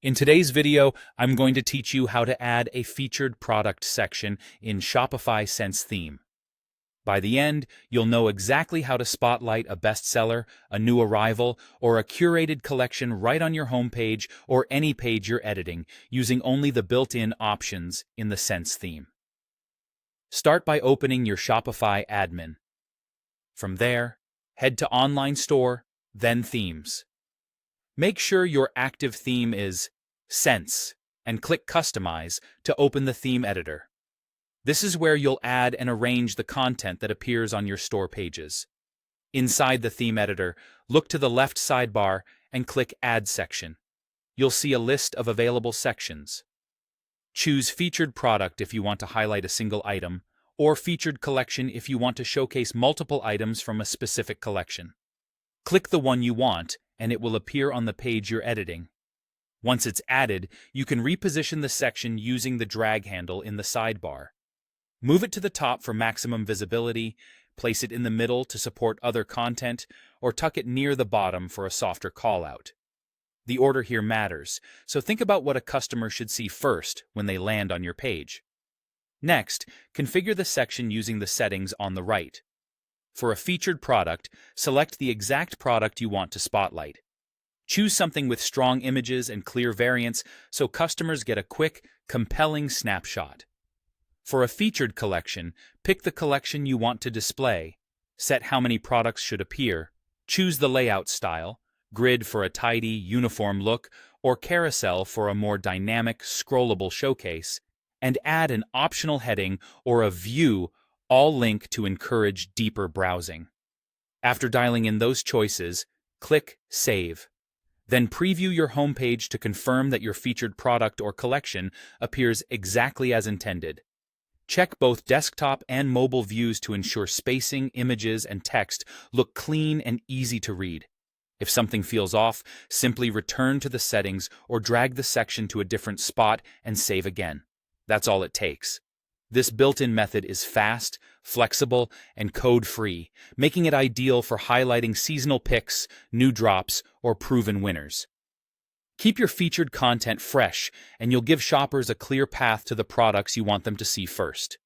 In today's video, I'm going to teach you how to add a featured product section in Shopify Sense theme. By the end, you'll know exactly how to spotlight a bestseller, a new arrival, or a curated collection right on your homepage or any page you're editing using only the built-in options in the Sense theme. Start by opening your Shopify admin. From there, head to Online Store, then Themes. Make sure your active theme is Sense and click Customize to open the theme editor. This is where you'll add and arrange the content that appears on your store pages. Inside the theme editor, look to the left sidebar and click Add Section. You'll see a list of available sections. Choose Featured Product if you want to highlight a single item, or Featured Collection if you want to showcase multiple items from a specific collection. Click the one you want, and it will appear on the page you're editing. Once it's added, you can reposition the section using the drag handle in the sidebar. Move it to the top for maximum visibility, place it in the middle to support other content, or tuck it near the bottom for a softer callout. The order here matters, so think about what a customer should see first when they land on your page. Next, configure the section using the settings on the right. For a featured product, select the exact product you want to spotlight. Choose something with strong images and clear variants so customers get a quick, compelling snapshot. For a featured collection, pick the collection you want to display. Set how many products should appear. Choose the layout style, grid for a tidy, uniform look, or carousel for a more dynamic, scrollable showcase, and add an optional heading or a view, all link to encourage deeper browsing. After dialing in those choices, click Save. Then preview your homepage to confirm that your featured product or collection appears exactly as intended. Check both desktop and mobile views to ensure spacing, images, and text look clean and easy to read. If something feels off, simply return to the settings or drag the section to a different spot and save again. That's all it takes. This built-in method is fast, flexible, and code-free, making it ideal for highlighting seasonal picks, new drops, or proven winners. Keep your featured content fresh, and you'll give shoppers a clear path to the products you want them to see first.